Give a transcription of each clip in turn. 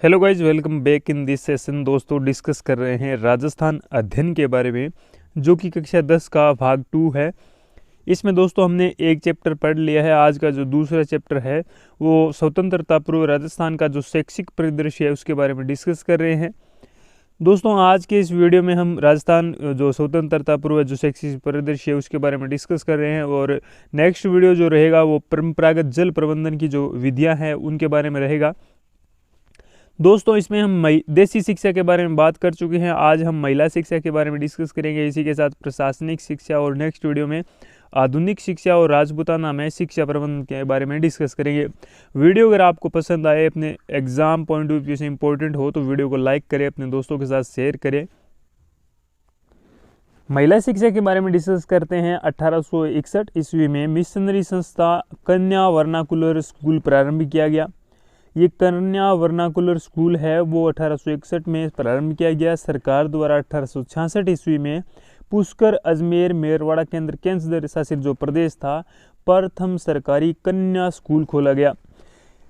Hello guys, welcome back in this session. दोस्तों, discuss कर रहे हैं राजस्थान अध्ययन के बारे में, जो कि कक्षा 10 का भाग 2 है। इसमें दोस्तों हमने एक चैप्टर पढ़ लिया है। आज का जो दूसरा चैप्टर है वो स्वतंत्रता पूर्व राजस्थान का जो शैक्षिक परिदृश्य है उसके बारे में डिस्कस कर रहे हैं। दोस्तों, आज के इस वीडियो में हम राजस्थान जो स्वतंत्रता पूर्व जो शैक्षिक परिदृश्य है उसके बारे में डिस्कस कर रहे हैं, और नेक्स्ट वीडियो जो रहेगा वो परंपरागत जल प्रबंधन की जो विधियाँ हैं उनके बारे में रहेगा। दोस्तों, इसमें हम देसी शिक्षा के बारे में बात कर चुके हैं। आज हम महिला शिक्षा के बारे में डिस्कस करेंगे। इसी के साथ प्रशासनिक शिक्षा, और नेक्स्ट वीडियो में आधुनिक शिक्षा और राजपूताना में शिक्षा प्रबंधन के बारे में डिस्कस करेंगे। वीडियो अगर आपको पसंद आए, अपने एग्जाम पॉइंट ऑफ व्यू से इंपॉर्टेंट हो, तो वीडियो को लाइक करें, अपने दोस्तों के साथ शेयर करें। महिला शिक्षा के बारे में डिस्कस करते हैं। 1861 ईस्वी में मिशनरी संस्था कन्या वर्नाकुलर स्कूल प्रारंभ किया गया। ये कन्या वर्नाकुलर स्कूल है वो 1861 में प्रारंभ किया गया। सरकार द्वारा 1866 ईस्वी में पुष्कर, अजमेर, मेरवाड़ा केंद्र शासित जो प्रदेश था, प्रथम सरकारी कन्या स्कूल खोला गया।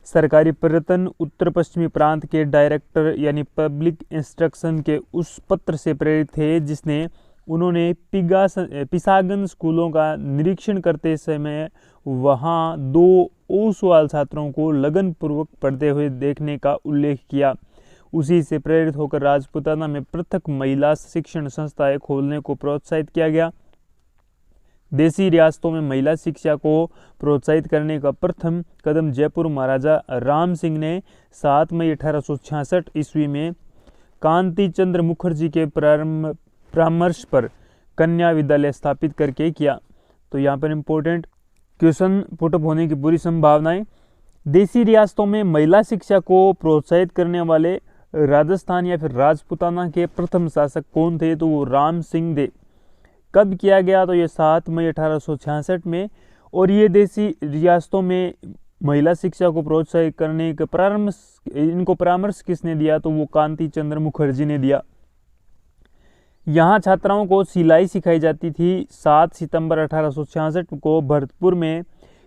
सरकारी पर्यटन उत्तर पश्चिमी प्रांत के डायरेक्टर यानी पब्लिक इंस्ट्रक्शन के उस पत्र से प्रेरित थे जिसने उन्होंने पिसागन स्कूलों का निरीक्षण करते समय वहाँ 2 ओसवाल छात्रों को लगन पूर्वक पढ़ते हुए देखने का उल्लेख किया। उसी से प्रेरित होकर राजपूताना में पृथक महिला शिक्षण संस्थाएं खोलने को प्रोत्साहित किया गया। देसी रियासतों में महिला शिक्षा को प्रोत्साहित करने का प्रथम कदम जयपुर महाराजा राम सिंह ने 7 मई 1866 ईस्वी में कांति चंद्र मुखर्जी के परामर्श पर कन्या विद्यालय स्थापित करके किया। तो यहाँ पर इम्पोर्टेंट क्वेश्चन पुटअप होने की पूरी संभावनाएं। देसी रियासतों में महिला शिक्षा को प्रोत्साहित करने वाले राजस्थान या फिर राजपूताना के प्रथम शासक कौन थे? तो वो राम सिंह थे। कब किया गया? तो ये 7 मई 1866 में। और ये देसी रियासतों में महिला शिक्षा को प्रोत्साहित करने का परामर्श किसने दिया? तो वो कांति चंद्र मुखर्जी ने दिया। यहाँ छात्राओं को सिलाई सिखाई जाती थी। 7 सितंबर 1866 को भरतपुर में,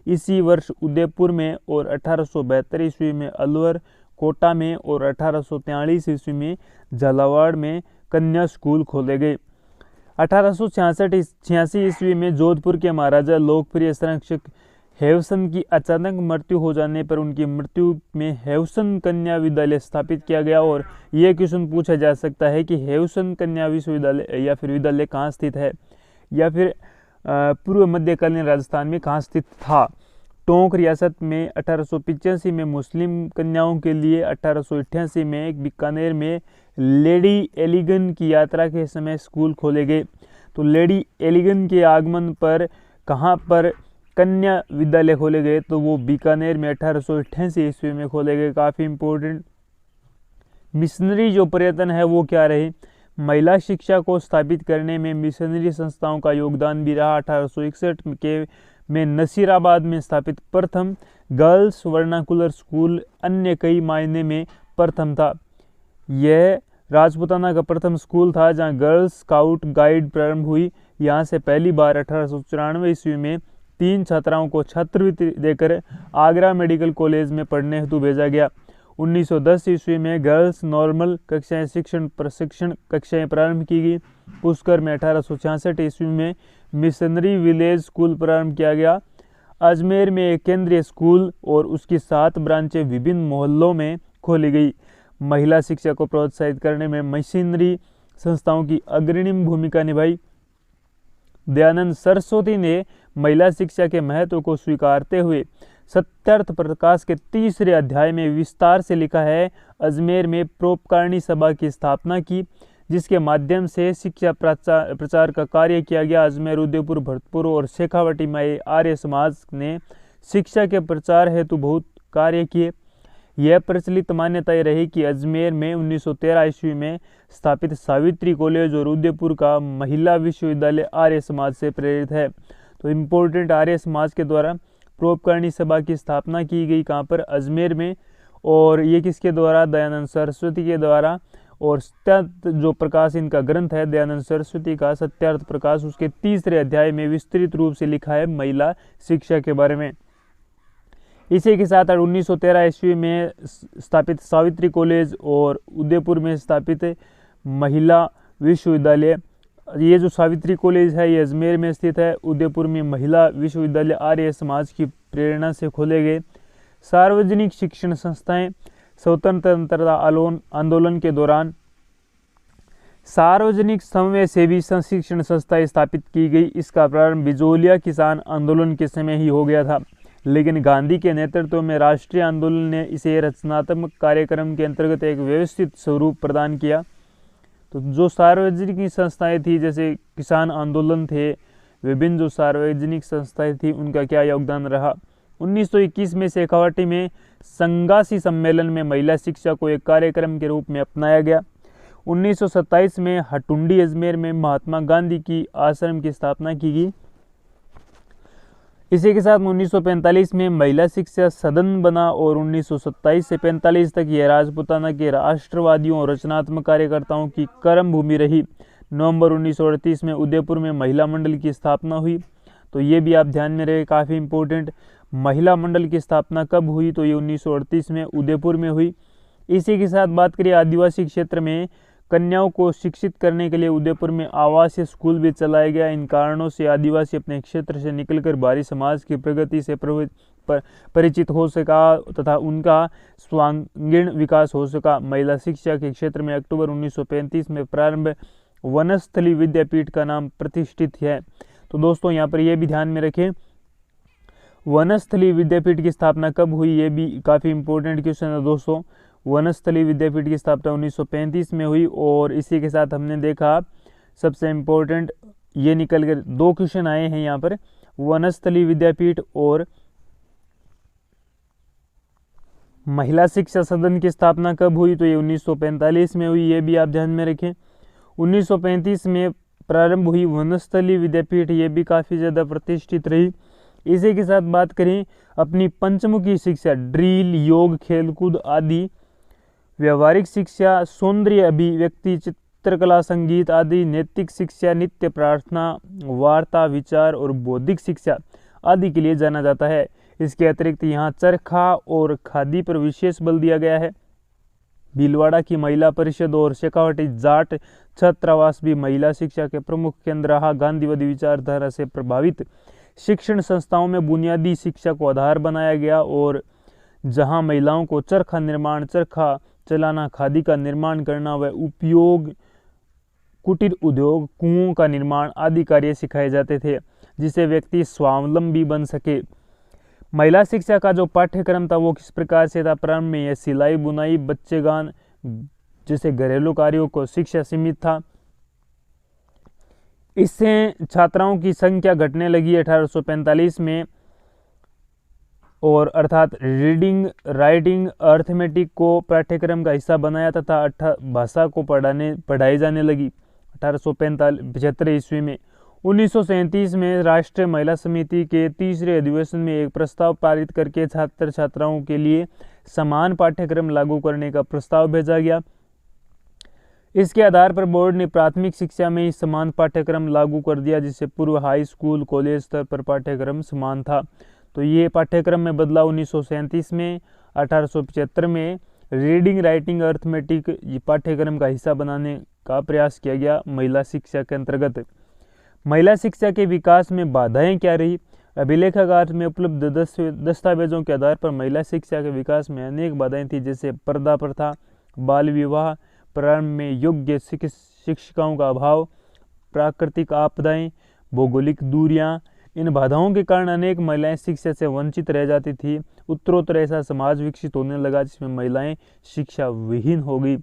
इसी वर्ष उदयपुर में, और 1872 ईस्वी में अलवर, कोटा में, और 1843 ईस्वी में झालावाड़ में कन्या स्कूल खोले गए। 1866 ईस्वी में जोधपुर के महाराजा लोकप्रिय संरक्षक हेवसन की अचानक मृत्यु हो जाने पर उनकी मृत्यु में हेवसन कन्या विद्यालय स्थापित किया गया। और यह क्वेश्चन पूछा जा सकता है कि हेवसन कन्या विश्वविद्यालय या फिर विद्यालय कहाँ स्थित है, या फिर पूर्व मध्यकालीन राजस्थान में कहाँ स्थित था? टोंक रियासत में 1885 में मुस्लिम कन्याओं के लिए, 1888 में बीकानेर में लेडी एलिगन की यात्रा के समय स्कूल खोले गए। तो लेडी एलिगन के आगमन पर कहाँ पर कन्या विद्यालय खोले गए? तो वो बीकानेर में 1888 ईस्वी में खोले गए। काफ़ी इम्पोर्टेंट। मिशनरी जो पर्यटन है वो क्या रहे? महिला शिक्षा को स्थापित करने में मिशनरी संस्थाओं का योगदान भी रहा। 1861 में नसीराबाद में स्थापित प्रथम गर्ल्स वर्नाकुलर स्कूल अन्य कई मायने में प्रथम था। यह राजपूताना का प्रथम स्कूल था जहां गर्ल्स स्काउट गाइड प्रारंभ हुई। यहाँ से पहली बार 1894 ईस्वी में 3 छात्राओं को छात्रवृत्ति देकर आगरा मेडिकल कॉलेज में पढ़ने हेतु भेजा गया। 1910 ईस्वी में गर्ल्स नॉर्मल कक्षाएं प्रशिक्षण कक्षाएं प्रारंभ की गई। पुष्कर में 1866 ईस्वी में मिशनरी विलेज स्कूल प्रारंभ किया गया। अजमेर में एक केंद्रीय स्कूल और उसकी 7 ब्रांचें विभिन्न मोहल्लों में खोली गई। महिला शिक्षा को प्रोत्साहित करने में मिशनरी संस्थाओं की अग्रणी भूमिका निभाई। दयानंद सरस्वती ने महिला शिक्षा के महत्व को स्वीकारते हुए सत्यार्थ प्रकाश के 3रे अध्याय में विस्तार से लिखा है। अजमेर में परोपकारिणी सभा की स्थापना की, जिसके माध्यम से शिक्षा प्रचार का कार्य किया गया। अजमेर, उदयपुर, भरतपुर और शेखावटी में आर्य समाज ने शिक्षा के प्रचार हेतु बहुत कार्य किए। यह प्रचलित मान्यता रही कि अजमेर में 1913 ईस्वी में स्थापित सावित्री कॉलेज और उदयपुर का महिला विश्वविद्यालय आर्य समाज से प्रेरित है। तो इम्पोर्टेंट, आर्य समाज के द्वारा परोपकारिणी सभा की स्थापना की गई। कहाँ पर? अजमेर में। और ये किसके द्वारा? दयानंद सरस्वती के द्वारा। और सत्यार्थ जो प्रकाश इनका ग्रंथ है दयानंद सरस्वती का सत्यार्थ प्रकाश, उसके 3रे अध्याय में विस्तृत रूप से लिखा है महिला शिक्षा के बारे में। इसी के साथ 1913 ईस्वी में स्थापित सावित्री कॉलेज और उदयपुर में स्थापित महिला विश्वविद्यालय। ये जो सावित्री कॉलेज है ये अजमेर में स्थित है। उदयपुर में महिला विश्वविद्यालय आर्य समाज की प्रेरणा से खोले गए। सार्वजनिक शिक्षण संस्थाएं, स्वतंत्रता आंदोलन के दौरान सार्वजनिक स्वयंसेवी शिक्षण संस्थाएं स्थापित की गई। इसका प्रारंभ बिजोलिया किसान आंदोलन के समय ही हो गया था, लेकिन गांधी के नेतृत्व में राष्ट्रीय आंदोलन ने इसे रचनात्मक कार्यक्रम के अंतर्गत एक व्यवस्थित स्वरूप प्रदान किया। तो जो सार्वजनिक संस्थाएं थी, जैसे किसान आंदोलन थे, विभिन्न जो सार्वजनिक संस्थाएं थी, उनका क्या योगदान रहा। 1921 में शेखावाटी में संगासी सम्मेलन में महिला शिक्षा को एक कार्यक्रम के रूप में अपनाया गया। 1927 में हटुंडी अजमेर में महात्मा गांधी की आश्रम की स्थापना की गई। इसी के साथ 1945 में महिला शिक्षा सदन बना और 1927 से 45 तक यह राजपूताना के राष्ट्रवादियों और रचनात्मक कार्यकर्ताओं की कर्म भूमि रही। नवंबर 1938 में उदयपुर में महिला मंडल की स्थापना हुई। तो ये भी आप ध्यान में रहे, काफ़ी इंपॉर्टेंट। महिला मंडल की स्थापना कब हुई, तो ये 1938 में उदयपुर में हुई। इसी के साथ बात करिए आदिवासी क्षेत्र में कन्याओं को शिक्षित करने के लिए उदयपुर में आवासीय स्कूल भी चलाया गया। इन कारणों से आदिवासी अपने क्षेत्र से निकलकर बाहरी समाज की प्रगति से परिचित हो सका तथा उनका सर्वांगीण विकास हो सका। महिला शिक्षा के क्षेत्र में अक्टूबर 1935 में प्रारंभ वनस्थली विद्यापीठ का नाम प्रतिष्ठित है। तो दोस्तों यहाँ पर यह भी ध्यान में रखें, वनस्थली विद्यापीठ की स्थापना कब हुई, ये भी काफ़ी इंपॉर्टेंट क्वेश्चन है दोस्तों। वनस्थली विद्यापीठ की स्थापना 1935 में हुई। और इसी के साथ हमने देखा सबसे इम्पोर्टेंट ये निकल कर 2 क्वेश्चन आए हैं यहाँ पर, वनस्थली विद्यापीठ और महिला शिक्षा सदन की स्थापना कब हुई, तो ये 1945 में हुई, ये भी आप ध्यान में रखें। 1935 में प्रारंभ हुई वनस्थली विद्यापीठ, ये भी काफ़ी ज़्यादा प्रतिष्ठित रही। इसी के साथ बात करें अपनी पंचमुखी शिक्षा, ड्रिल, योग, खेलकूद आदि, व्यवहारिक शिक्षा, सौंदर्य अभिव्यक्ति, चित्रकला, संगीत आदि, नैतिक शिक्षा, नित्य प्रार्थना, वार्ता, विचार और बौद्धिक शिक्षा आदि के लिए जाना जाता है। इसके अतिरिक्त यहाँ चरखा और खादी पर विशेष बल दिया गया है। भीलवाड़ा की महिला परिषद और शेखावाटी जाट छात्रावास भी महिला शिक्षा के प्रमुख केंद्र रहा। गांधीवादी विचारधारा से प्रभावित शिक्षण संस्थाओं में बुनियादी शिक्षा को आधार बनाया गया और जहां महिलाओं को चरखा निर्माण, चरखा चलाना, खादी का निर्माण करना व उपयोग, कुटीर उद्योग, कुओं का निर्माण आदि कार्य सिखाए जाते थे, जिससे व्यक्ति स्वावलंबी बन सके। महिला शिक्षा का जो पाठ्यक्रम था वो किस प्रकार से था, प्रारंभ में यह सिलाई, बुनाई, बच्चेगान जैसे घरेलू कार्यों को शिक्षा सीमित था। इससे छात्राओं की संख्या घटने लगी 1845 में, और अर्थात रीडिंग, राइटिंग, अर्थमेटिक को पाठ्यक्रम का हिस्सा बनाया तथा भाषा को पढ़ाई जाने लगी 1875 ईस्वी में। 1937 में राष्ट्रीय महिला समिति के तीसरे अधिवेशन में एक प्रस्ताव पारित करके छात्र छात्राओं के लिए समान पाठ्यक्रम लागू करने का प्रस्ताव भेजा गया। इसके आधार पर बोर्ड ने प्राथमिक शिक्षा में ही समान पाठ्यक्रम लागू कर दिया, जिससे पूर्व हाई स्कूल, कॉलेज स्तर पर पाठ्यक्रम समान था। तो ये पाठ्यक्रम में बदलाव 1937 में। 1875 में रीडिंग, राइटिंग, अर्थमेटिक पाठ्यक्रम का हिस्सा बनाने का प्रयास किया गया महिला शिक्षा के अंतर्गत। महिला शिक्षा के विकास में बाधाएं क्या रही? अभिलेखागार में उपलब्ध दस्तावेजों के आधार पर महिला शिक्षा के विकास में अनेक बाधाएं थी, जैसे पर्दा प्रथा, बाल विवाह, प्रारंभ में योग्य शिक्षिकाओं का अभाव, प्राकृतिक आपदाएं, भौगोलिक दूरियां। इन बाधाओं के कारण अनेक महिलाएं शिक्षा से वंचित रह जाती थी। उत्तरोत्तर ऐसा समाज विकसित होने लगा जिसमें महिलाएं शिक्षा विहीन हो गई।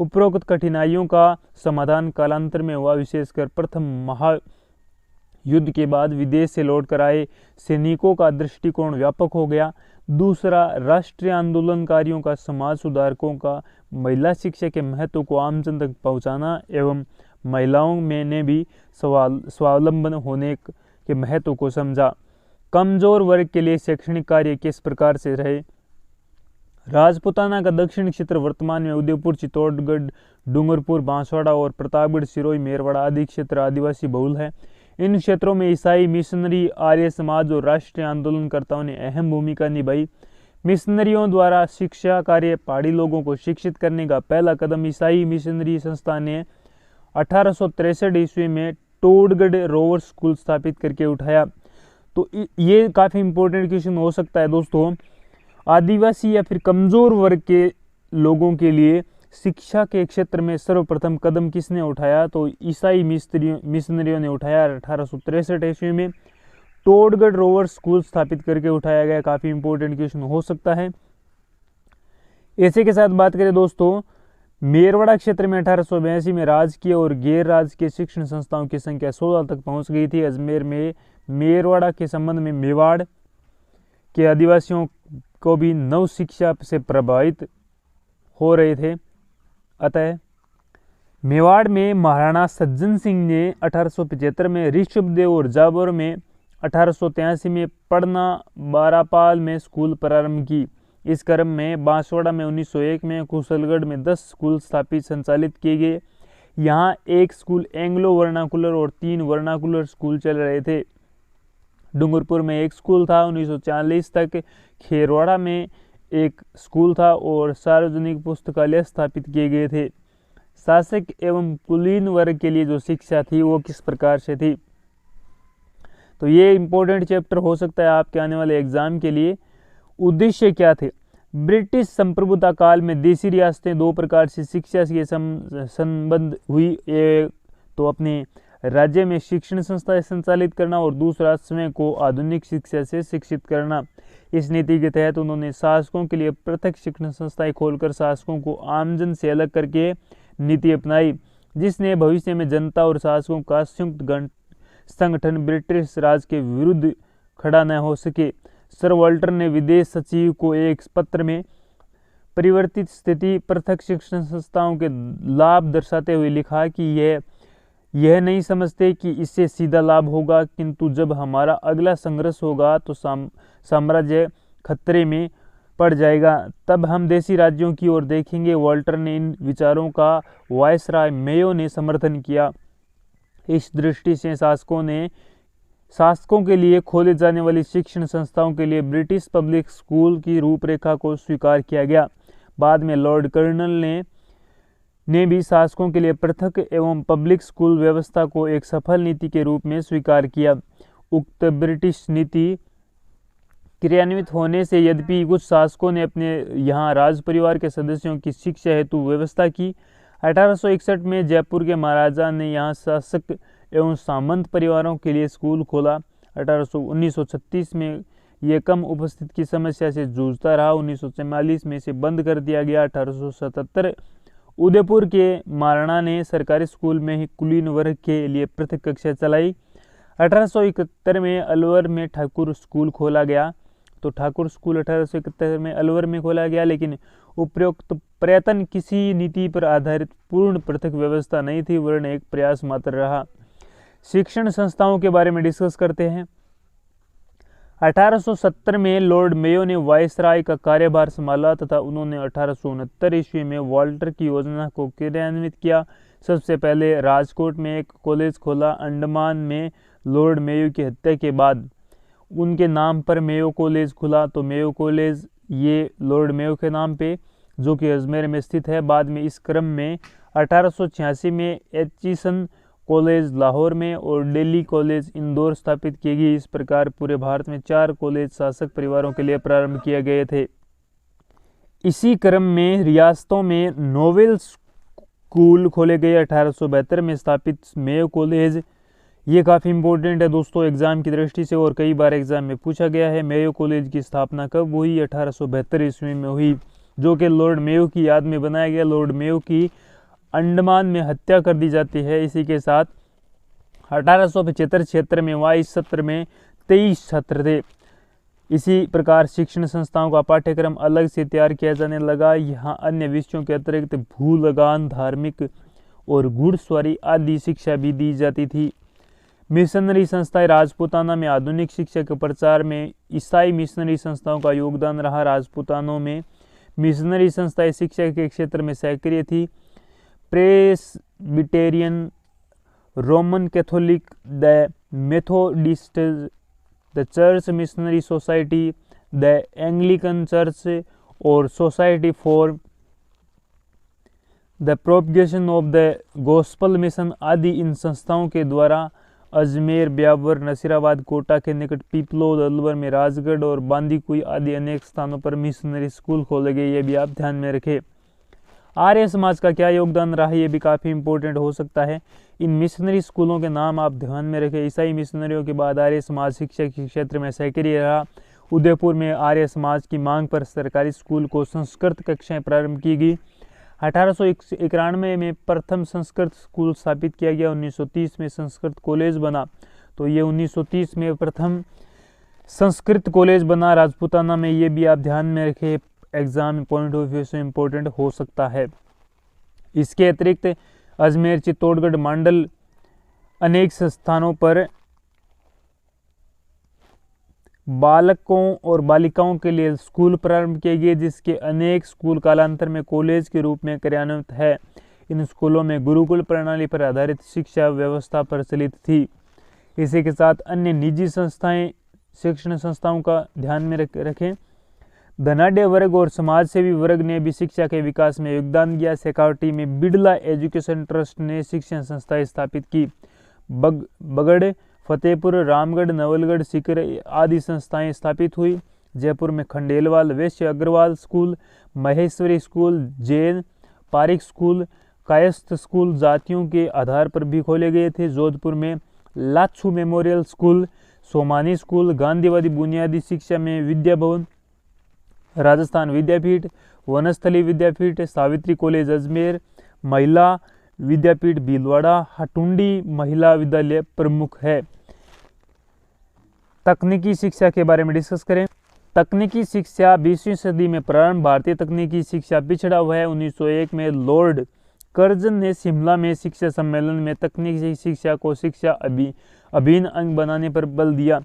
उपरोक्त कठिनाइयों का समाधान कालांतर में हुआ, विशेषकर प्रथम महायुद्ध के बाद विदेश से लौटकर आए सैनिकों का दृष्टिकोण व्यापक हो गया। दूसरा, राष्ट्रीय आंदोलनकारियों का, समाज सुधारकों का महिला शिक्षा के महत्व को आमजन तक पहुंचाना एवं महिलाओं में ने भी स्वावलंबन होने के महत्व को समझा। कमजोर वर्ग के लिए शैक्षणिक कार्य किस प्रकार से रहे? राजपूताना का दक्षिण क्षेत्र वर्तमान में उदयपुर, चित्तौड़गढ़, डूंगरपुर, बांसवाड़ा और प्रतापगढ़, सिरोही, मेरवाड़ा आदि क्षेत्र आदिवासी बहुल है। इन क्षेत्रों में ईसाई मिशनरी, आर्य समाज और राष्ट्रीय आंदोलनकर्ताओं ने अहम भूमिका निभाई। मिशनरियों द्वारा शिक्षा कार्य पहाड़ी लोगों को शिक्षित करने का पहला कदम ईसाई मिशनरी संस्था ने 1863 ईस्वी में टोडगढ़ रोवर स्कूल स्थापित करके उठाया। तो ये काफ़ी इंपॉर्टेंट क्वेश्चन हो सकता है दोस्तों। आदिवासी या फिर कमज़ोर वर्ग के लोगों के लिए शिक्षा के क्षेत्र में सर्वप्रथम कदम किसने उठाया? तो ईसाई मिशनरियों ने उठाया। 1863 ईस्वी में टोडगढ़ रोवर स्कूल स्थापित करके उठाया गया। काफ़ी इंपॉर्टेंट क्वेश्चन हो सकता है। ऐसे के साथ बात करें दोस्तों, मेरवाड़ा क्षेत्र में 1882 में राजकीय और गैर राजकीय शिक्षण संस्थाओं की संख्या 16 तक पहुंच गई थी। अजमेर में मेरवाड़ा के संबंध में मेवाड़ के आदिवासियों को भी नव शिक्षा से प्रभावित हो रहे थे। अतः मेवाड़ में महाराणा सज्जन सिंह ने 1875 में ऋषभदेव और जाबर में 1883 में पढ़ना बारापाल में स्कूल प्रारंभ की। इस क्रम में बांसवाड़ा में 1901 में, कुशलगढ़ में 10 स्कूल स्थापित संचालित किए गए। यहाँ एक स्कूल एंग्लो वर्नाकुलर और 3 वर्नाकुलर स्कूल चल रहे थे। डूंगरपुर में एक स्कूल था। 1940 तक खेरवाड़ा में एक स्कूल था और सार्वजनिक पुस्तकालय स्थापित किए गए थे। शासक एवं कुलीन वर्ग के लिए जो शिक्षा थी वो किस प्रकार से थी? तो ये इंपॉर्टेंट चैप्टर हो सकता है आपके आने वाले एग्जाम के लिए। उद्देश्य क्या थे? ब्रिटिश संप्रभुता काल में देशी रियासतें दो प्रकार से शिक्षा के संबंध हुई। एक तो अपने राज्य में शिक्षण संस्थाएं संचालित करना और दूसरा स्वयं को आधुनिक शिक्षा से शिक्षित करना। इस नीति के तहत उन्होंने शासकों के लिए पृथक शिक्षण संस्थाएं खोलकर शासकों को आमजन से अलग करके नीति अपनाई, जिसने भविष्य में जनता और शासकों का संयुक्त संगठन ब्रिटिश राज के विरुद्ध खड़ा न हो सके। सर वाल्टर ने विदेश सचिव को एक पत्र में परिवर्तित स्थिति पृथक शिक्षण संस्थाओं के लाभ दर्शाते हुए लिखा कि यह नहीं समझते कि इससे सीधा लाभ होगा, किंतु जब हमारा अगला संघर्ष होगा तो साम्राज्य खतरे में पड़ जाएगा, तब हम देशी राज्यों की ओर देखेंगे। वाल्टर ने इन विचारों का वायसराय मेयो ने समर्थन किया। इस दृष्टि से शासकों के लिए खोले जाने वाली शिक्षण संस्थाओं के लिए ब्रिटिश पब्लिक स्कूल की रूपरेखा को स्वीकार किया गया। बाद में लॉर्ड कर्नल ने भी शासकों के लिए पृथक एवं पब्लिक स्कूल व्यवस्था को एक सफल नीति के रूप में स्वीकार किया। उक्त ब्रिटिश नीति क्रियान्वित होने से यद्यपि कुछ शासकों ने अपने यहाँ राज परिवार के सदस्यों की शिक्षा हेतु व्यवस्था की। 1861 में जयपुर के महाराजा ने यहाँ शासक एवं सामंत परिवारों के लिए स्कूल खोला। 1936 में यह कम उपस्थिति की समस्या से जूझता रहा। 1944 में इसे बंद कर दिया गया। 1877 उदयपुर के महाराणा ने सरकारी स्कूल में ही कुलीन वर्ग के लिए पृथक कक्षा चलाई। 1871 में अलवर में ठाकुर स्कूल खोला गया। तो ठाकुर स्कूल 1871 में अलवर में खोला गया, लेकिन उपरोक्त प्रयत्न किसी नीति पर आधारित पूर्ण पृथक व्यवस्था नहीं थी, वरन एक प्रयास मात्र रहा। शिक्षण संस्थाओं के बारे में डिस्कस करते हैं। 1870 में लॉर्ड मेयो ने वायसराय का कार्यभार संभाला तथा उन्होंने 1869 ईस्वी में वाल्टर की योजना को क्रियान्वित किया। सबसे पहले राजकोट में एक कॉलेज खोला। अंडमान में लॉर्ड मेयो की हत्या के बाद उनके नाम पर मेयो कॉलेज खुला। तो मेयो कॉलेज ये लॉर्ड मेयो के नाम पे, जो कि अजमेर में स्थित है। बाद में इस क्रम में 1886 में एचिसन कॉलेज लाहौर में और दिल्ली कॉलेज इंदौर स्थापित की गई। इस प्रकार पूरे भारत में 4 कॉलेज शासक परिवारों के लिए प्रारंभ किए गए थे। इसी क्रम में रियासतों में नोवेल स्कूल खोले गए। 1872 में स्थापित मेयो कॉलेज ये काफ़ी इंपॉर्टेंट है दोस्तों एग्जाम की दृष्टि से, और कई बार एग्जाम में पूछा गया है। मेयो कॉलेज की स्थापना कब हुई? 1872 ईस्वी में हुई, जो कि लॉर्ड मेयो की याद में बनाया गया। लॉर्ड मेयो की अंडमान में हत्या कर दी जाती है। इसी के साथ 1875 क्षेत्र में 22 सत्र में 23 छात्र थे। इसी प्रकार शिक्षण संस्थाओं का पाठ्यक्रम अलग से तैयार किया जाने लगा। यहाँ अन्य विषयों के अतिरिक्त भू लगान, धार्मिक और घुड़सवारी आदि शिक्षा भी दी जाती थी। मिशनरी संस्थाएं राजपूताना में आधुनिक शिक्षा के प्रचार में ईसाई मिशनरी संस्थाओं का योगदान रहा। राजपूतानों में मिशनरी संस्थाएं शिक्षा के क्षेत्र में सक्रिय थी। Presbyterian, Roman Catholic, the Methodist, the church missionary society, the Anglican church और society for the propagation of the gospel mission आदि इन संस्थाओं के द्वारा अजमेर, ब्यावर, नसीराबाद, कोटा के निकट पीपलोद, अलवर में राजगढ़ और बांदीकुई आदि अनेक स्थानों पर मिशनरी स्कूल खोले गए। ये भी आप ध्यान में रखें। आर्य समाज का क्या योगदान रहा, ये भी काफ़ी इंपॉर्टेंट हो सकता है। इन मिशनरी स्कूलों के नाम आप ध्यान में रखें। ईसाई मिशनरियों के बाद आर्य समाज शिक्षा के क्षेत्र में सक्रिय रहा। उदयपुर में आर्य समाज की मांग पर सरकारी स्कूल को संस्कृत कक्षाएं प्रारंभ की गई। 1891 में प्रथम संस्कृत स्कूल स्थापित किया गया। 1930 में संस्कृत कॉलेज बना। तो ये 1930 में प्रथम संस्कृत कॉलेज बना राजपूताना में। ये भी आप ध्यान में रखें, एग्जाम पॉइंट ऑफ व्यू से इम्पोर्टेंट हो सकता है। इसके अतिरिक्त अजमेर, चित्तौड़गढ़, मांडल अनेक स्थानों पर बालकों और बालिकाओं के लिए स्कूल प्रारंभ किए गए, जिसके अनेक स्कूल कालांतर में कॉलेज के रूप में कार्यान्वित है। इन स्कूलों में गुरुकुल प्रणाली पर आधारित शिक्षा व्यवस्था प्रचलित थी। इसी के साथ अन्य निजी संस्थाएं, शिक्षण संस्थाओं का ध्यान में रखें। धनाढ्य वर्ग और समाज सेवी वर्ग ने भी शिक्षा के विकास में योगदान दिया। शेखावटी में बिड़ला एजुकेशन ट्रस्ट ने शिक्षण संस्थाएं स्थापित की। बगड़, फतेहपुर, रामगढ़, नवलगढ़, सीकर आदि संस्थाएं स्थापित हुई। जयपुर में Khandelwal, Vaishya Agarwal school, Maheshwari school, Jain Pareek school, Kayastha school जातियों के आधार पर भी खोले गए थे। जोधपुर में लाच्छू मेमोरियल स्कूल, सोमानी स्कूल, गांधीवादी बुनियादी शिक्षा में विद्या भवन, राजस्थान विद्यापीठ, वनस्थली विद्यापीठ, सावित्री कॉलेज अजमेर, महिला विद्यापीठ भीलवाड़ा, हटुंडी महिला विद्यालय प्रमुख है। तकनीकी शिक्षा के बारे में डिस्कस करें। तकनीकी शिक्षा 20वीं सदी में प्रारंभ। भारतीय तकनीकी शिक्षा पिछड़ा हुआ है। 1901 में लॉर्ड कर्जन ने शिमला में शिक्षा सम्मेलन में तकनीकी शिक्षा को शिक्षा अभिन्न अंग बनाने पर बल दिया।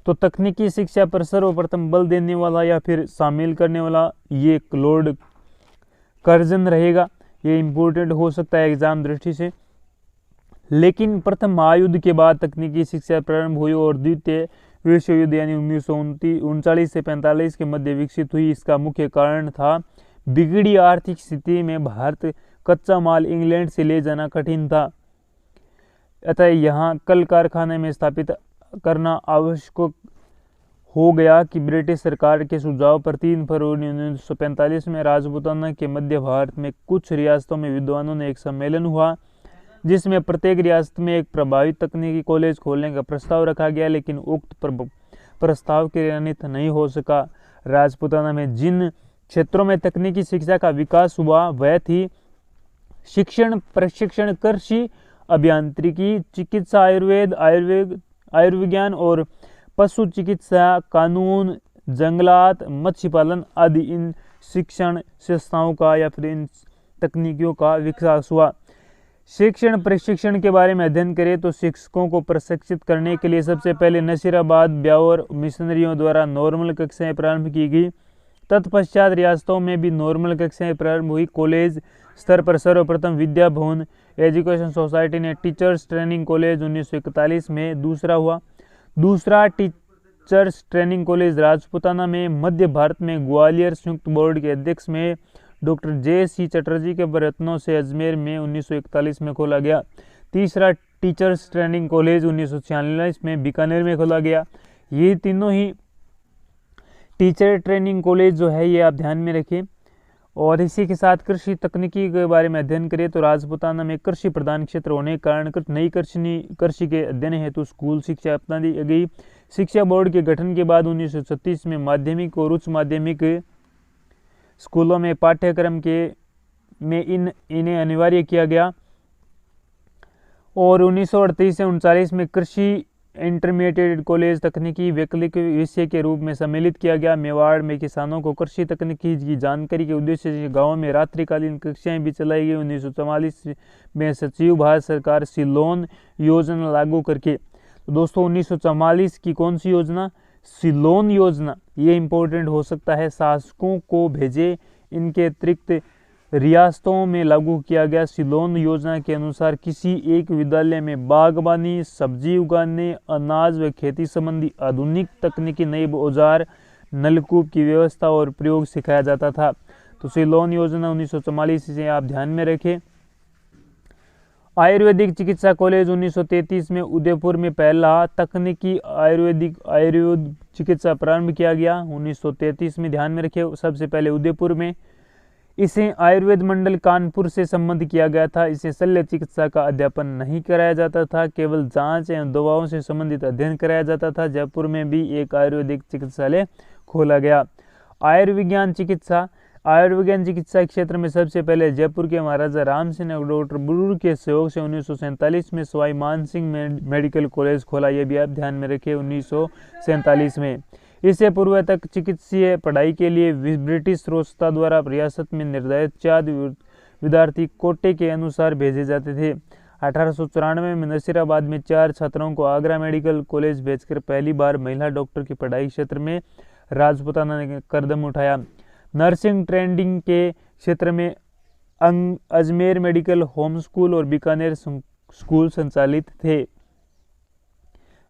तो तकनीकी शिक्षा पर सर्वप्रथम बल देने वाला या फिर शामिल करने वाला ये लॉर्ड कर्जन रहेगा। ये इम्पोर्टेंट हो सकता है एग्जाम दृष्टि से। लेकिन प्रथम महायुद्ध के बाद तकनीकी शिक्षा प्रारंभ हुई और द्वितीय विश्व युद्ध यानी 1939 से 45 के मध्य विकसित हुई। इसका मुख्य कारण था बिगड़ी आर्थिक स्थिति में भारत कच्चा माल इंग्लैंड से ले जाना कठिन था, अतः यहाँ कल कारखाने में स्थापित करना आवश्यक हो गया कि ब्रिटिश सरकार के सुझाव पर 3 फरवरी 1945 में राजपूताना के मध्य भारत में कुछ रियासतों में विद्वानों ने एक सम्मेलन हुआ, जिसमें प्रत्येक रियासत में एक प्रभावित तकनीकी कॉलेज खोलने का प्रस्ताव रखा गया, लेकिन उक्त प्रस्ताव क्रियान्वित नहीं हो सका। राजपूताना में जिन क्षेत्रों में तकनीकी शिक्षा का विकास हुआ वह थी शिक्षण, प्रशिक्षण, कृषि, अभियांत्रिकी, चिकित्सा, आयुर्विज्ञान और पशु चिकित्सा, कानून, जंगलात, मत्स्य पालन आदि। इन शिक्षण संस्थाओं का या फिर इन तकनीकियों का विकास हुआ। शिक्षण प्रशिक्षण के बारे में अध्ययन करें तो शिक्षकों को प्रशिक्षित करने के लिए सबसे पहले नसीराबाद, ब्यावर मिशनरियों द्वारा नॉर्मल कक्षाएं प्रारंभ की गई। तत्पश्चात रियासतों में भी नॉर्मल कक्षाएं प्रारंभ हुई। कॉलेज स्तर पर सर्वप्रथम विद्या भवन एजुकेशन सोसाइटी ने टीचर्स ट्रेनिंग कॉलेज 1941 में दूसरा हुआ। दूसरा टीचर्स ट्रेनिंग कॉलेज राजपूताना में। मध्य भारत में ग्वालियर संयुक्त बोर्ड के अध्यक्ष में डॉक्टर जे.सी. चटर्जी के प्रयत्नों से अजमेर में 1941 में खोला गया। तीसरा टीचर्स ट्रेनिंग कॉलेज 1946 में बीकानेर में खोला गया। ये तीनों ही टीचर ट्रेनिंग कॉलेज जो है ये आप ध्यान में रखें। और इसी के साथ कृषि तकनीकी के बारे में अध्ययन करें तो राजपूताना में कृषि प्रधान क्षेत्र होने के कारण नई कृषि के अध्ययन हेतु स्कूल शिक्षा अपना दी गई। शिक्षा बोर्ड के गठन के बाद 1936 में माध्यमिक और उच्च माध्यमिक स्कूलों में पाठ्यक्रम में इन्हें अनिवार्य किया गया और 1938 से 1939 में कृषि इंटरमीडिएट कॉलेज तकनीकी वैकल्पिक विषय के रूप में सम्मिलित किया गया। मेवाड़ में किसानों को कृषि तकनीकी की जानकारी के उद्देश्य से गाँव में रात्रिकालीन कक्षाएं भी चलाई गई। 1944 में सचिव भारत सरकार सिलोन योजना लागू करके। तो दोस्तों 1944 की कौन सी योजना? सिलोन योजना। ये इंपॉर्टेंट हो सकता है। शासकों को भेजे। इनके अतिरिक्त रियासतों में लागू किया गया। सिलोन योजना के अनुसार किसी एक विद्यालय में बागवानी, सब्जी उगाने, अनाज व खेती संबंधी आधुनिक तकनीकी नए औजार, नलकूप की व्यवस्था और प्रयोग सिखाया जाता था। तो सिलोन योजना 1944 से आप ध्यान में रखें। आयुर्वेदिक चिकित्सा कॉलेज 1933 में उदयपुर में पहला तकनीकी आयुर्वेद चिकित्सा प्रारंभ किया गया। 1933 में ध्यान में रखिए, सबसे पहले उदयपुर में। इसे आयुर्वेद मंडल कानपुर से संबद्ध किया गया था। इसे शल्य चिकित्सा का अध्यापन नहीं कराया जाता था, केवल जांच एवं दवाओं से संबंधित अध्ययन कराया जाता था। जयपुर में भी एक आयुर्वेदिक चिकित्सालय खोला गया। आयुर्विज्ञान चिकित्सा क्षेत्र में सबसे पहले जयपुर के महाराजा राम सिंह और डॉक्टर बुरुर के सहयोग से 1947 में सवाई मानसिंह मेडिकल कॉलेज खोला। यह भी आप ध्यान में रखिए, 1947 में। इससे पूर्व तक चिकित्सीय पढ़ाई के लिए ब्रिटिश रोस्ता द्वारा रियासत में निर्धारित 4 विद्यार्थी कोटे के अनुसार भेजे जाते थे। 1894 में नसीराबाद में 4 छात्रों को आगरा मेडिकल कॉलेज भेजकर पहली बार महिला डॉक्टर की पढ़ाई क्षेत्र में राजपूताना ने कदम उठाया। नर्सिंग ट्रेनिंग के क्षेत्र में अजमेर मेडिकल होम स्कूल और बीकानेर स्कूल संचालित थे।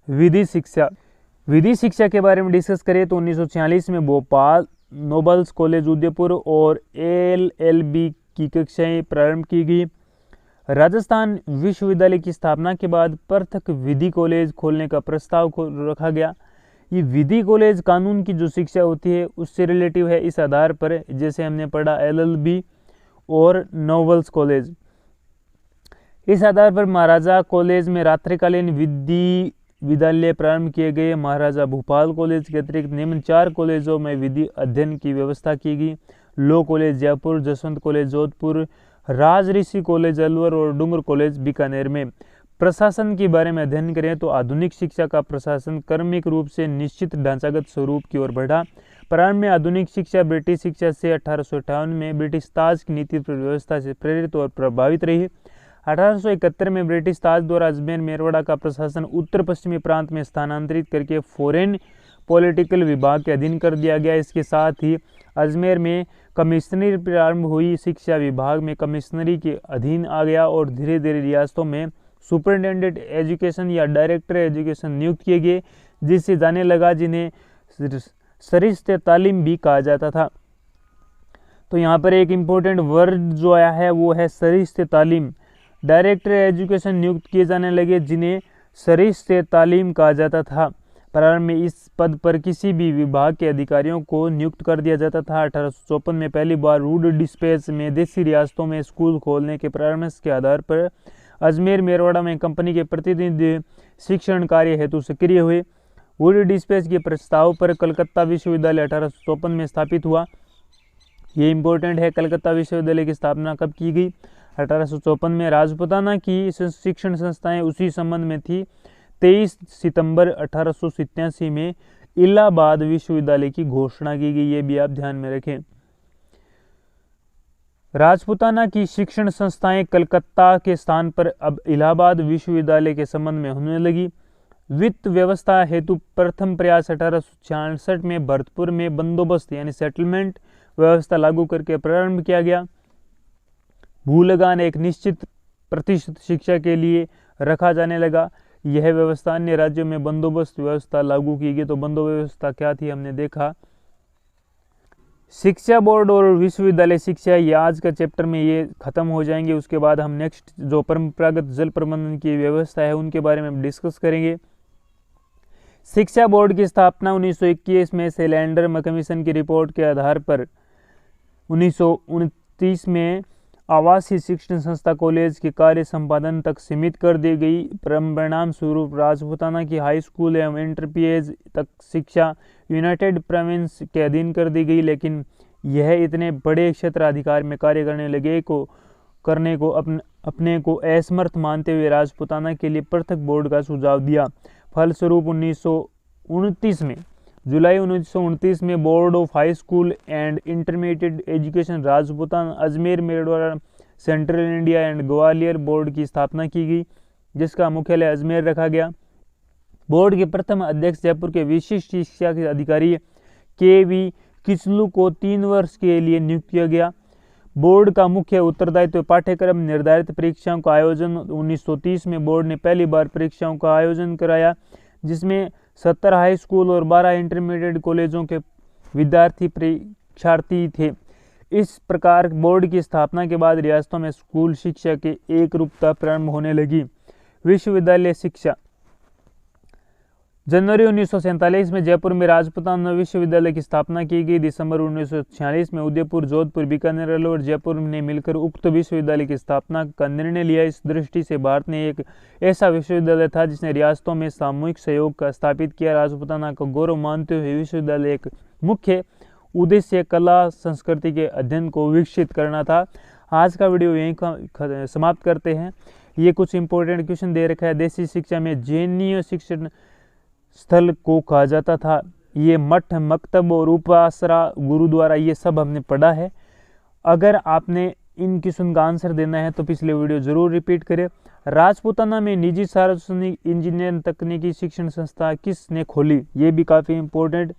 विधि शिक्षा के बारे में डिस्कस करें तो 1946 में भोपाल नोबल्स कॉलेज उदयपुर और LLB की कक्षाएं प्रारंभ की गई। राजस्थान विश्वविद्यालय की स्थापना के बाद पृथक विधि कॉलेज खोलने का प्रस्ताव रखा गया। ये विधि कॉलेज कानून की जो शिक्षा होती है उससे रिलेटिव है। इस आधार पर जैसे हमने पढ़ा LLB और नोबल्स कॉलेज, इस आधार पर महाराजा कॉलेज में रात्रिकालीन विद्यालय प्रारंभ किए गए। महाराजा भोपाल कॉलेज के अतिरिक्त निम्न 4 कॉलेजों में विधि अध्ययन की व्यवस्था की गई। Law college Jaipur, Jaswant college Jodhpur, Rajrishi college Alwar और डूंगर कॉलेज बीकानेर में। प्रशासन के बारे में अध्ययन करें तो आधुनिक शिक्षा का प्रशासन क्रमिक रूप से निश्चित ढांचागत स्वरूप की ओर बढ़ा। प्रारंभ में आधुनिक शिक्षा ब्रिटिश शिक्षा से 1858 में ब्रिटिश ताज की नीति व्यवस्था से प्रेरित और प्रभावित रही। 1871 में ब्रिटिश ताज द्वारा अजमेर मेरवाड़ा का प्रशासन उत्तर पश्चिमी प्रांत में स्थानांतरित करके फॉरेन पॉलिटिकल विभाग के अधीन कर दिया गया। इसके साथ ही अजमेर में कमिश्नरी प्रारंभ हुई। शिक्षा विभाग में कमिश्नरी के अधीन आ गया और धीरे धीरे रियासतों में सुपरिटेंडेंट एजुकेशन या डायरेक्टर एजुकेशन नियुक्त किए गए, जिससे जाने लगा जिन्हें सरिस्ते तालीम भी कहा जाता था। तो यहाँ पर एक इम्पोर्टेंट वर्ड जो आया है वो है सरिस्ते तालीम। डायरेक्टर एजुकेशन नियुक्त किए जाने लगे जिन्हें सरिस्ते तालीम कहा जाता था। प्रारंभ में इस पद पर किसी भी विभाग के अधिकारियों को नियुक्त कर दिया जाता था। 1854 में पहली बार रूड डिस्पैच में देशी रियासतों में स्कूल खोलने के परामर्श के आधार पर अजमेर मेरवाड़ा में कंपनी के प्रतिनिधि शिक्षण कार्य हेतु सक्रिय हुए। वुड डिस्पैच के प्रस्ताव पर कलकत्ता विश्वविद्यालय 1854 में स्थापित हुआ। ये इंपॉर्टेंट है, कलकत्ता विश्वविद्यालय की स्थापना कब की गई? 1854 में। राजपूताना की शिक्षण संस्थाएं उसी संबंध में थी। 23 सितंबर 1887 में इलाहाबाद विश्वविद्यालय की घोषणा की गई, ये भी आप ध्यान में रखें। राजपूताना की शिक्षण संस्थाएं कलकत्ता के स्थान पर अब इलाहाबाद विश्वविद्यालय के संबंध में होने लगी। वित्त व्यवस्था हेतु प्रथम प्रयास 1866 में भरतपुर में बंदोबस्त यानी सेटलमेंट व्यवस्था लागू करके प्रारंभ किया गया। भूलगान एक निश्चित प्रतिशत शिक्षा के लिए रखा जाने लगा। यह व्यवस्था अन्य राज्यों में बंदोबस्त व्यवस्था लागू की गई। तो बंदोबस्त व्यवस्था क्या थी हमने देखा। शिक्षा बोर्ड और विश्वविद्यालय शिक्षा, ये आज का चैप्टर में ये खत्म हो जाएंगे। उसके बाद हम नेक्स्ट जो परंपरागत जल प्रबंधन की व्यवस्था है उनके बारे में डिस्कस करेंगे। शिक्षा बोर्ड की स्थापना 1921 में सैलेंडर कमीशन की रिपोर्ट के आधार पर 1929 में आवासीय शिक्षण संस्था कॉलेज के कार्य संपादन तक सीमित कर दी गई। परिणाम स्वरूप राजपूताना की हाई स्कूल एवं इंटरमीडिएट तक शिक्षा यूनाइटेड प्रोविंस के अधीन कर दी गई। लेकिन यह इतने बड़े क्षेत्राधिकार में कार्य करने को अपने को असमर्थ मानते हुए राजपूताना के लिए पृथक बोर्ड का सुझाव दिया। फलस्वरूप 1929 में जुलाई 1929 में board of high school and intermediate education Rajputana Ajmer Merwara central India and Gwalior board की स्थापना की गई, जिसका मुख्यालय अजमेर रखा गया। बोर्ड के प्रथम अध्यक्ष जयपुर के विशिष्ट शिक्षा के अधिकारी KV किचलू को 3 वर्ष के लिए नियुक्त किया गया। बोर्ड का मुख्य उत्तरदायित्व पाठ्यक्रम निर्धारित परीक्षाओं का आयोजन। 1930 में बोर्ड ने पहली बार परीक्षाओं का आयोजन कराया, जिसमें 70 हाई स्कूल और 12 इंटरमीडिएट कॉलेजों के विद्यार्थी परीक्षार्थी थे। इस प्रकार बोर्ड की स्थापना के बाद रियासतों में स्कूल शिक्षा की एक रूपता प्रारंभ होने लगी। विश्वविद्यालय शिक्षा। जनवरी 1947 में जयपुर में राजपूताना विश्वविद्यालय की स्थापना की गई। दिसंबर 1946 में उदयपुर, जोधपुर, बीकानेर, अलवर और जयपुर ने मिलकर उक्त विश्वविद्यालय की स्थापना का निर्णय लिया। इस दृष्टि से भारत ने एक ऐसा विश्वविद्यालय था जिसने रियासतों में सामूहिक सहयोग का स्थापित किया। राजपूताना का गौरव मानते हुए विश्वविद्यालय एक मुख्य उद्देश्य कला संस्कृति के अध्ययन को विकसित करना था। आज का वीडियो यहीं समाप्त करते हैं। ये कुछ इंपॉर्टेंट क्वेश्चन दे रखा है। देशी शिक्षा में जैनीय शिक्षण स्थल को कहा जाता था। ये मठ, मकतब और उपासरा, गुरुद्वारा, ये सब हमने पढ़ा है। अगर आपने इन क्वेश्चन का आंसर देना है तो पिछले वीडियो जरूर रिपीट करें। राजपूताना में निजी सार्वजनिक इंजीनियरिंग तकनीकी शिक्षण संस्था किसने खोली, ये भी काफी इंपॉर्टेंट।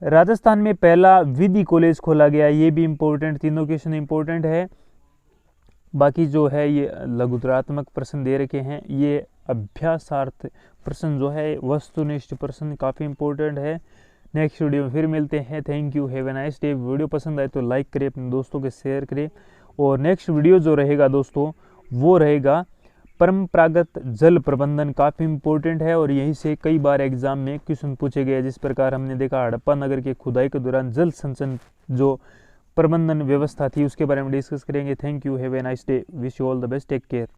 राजस्थान में पहला विधि कॉलेज खोला गया, ये भी इंपॉर्टेंट। तीनों क्वेश्चन इंपॉर्टेंट है। बाकी जो है ये लघुतरात्मक प्रश्न दे रखे हैं। ये अभ्यासार्थ प्रश्न जो है वस्तुनिष्ठ प्रश्न काफ़ी इंपॉर्टेंट है। नेक्स्ट वीडियो में फिर मिलते हैं। Thank you, have a nice day. Video पसंद आए तो लाइक करें, अपने दोस्तों के शेयर करें। और नेक्स्ट वीडियो जो रहेगा दोस्तों वो रहेगा परंपरागत जल प्रबंधन, काफ़ी इंपॉर्टेंट है और यहीं से कई बार एग्जाम में क्वेश्चन पूछे गए। जिस प्रकार हमने देखा हड़प्पा नगर के खुदाई के दौरान जल संचयन जो प्रबंधन व्यवस्था थी उसके बारे में डिस्कस करेंगे। Thank you, have a nice day, wish you all the best, take care.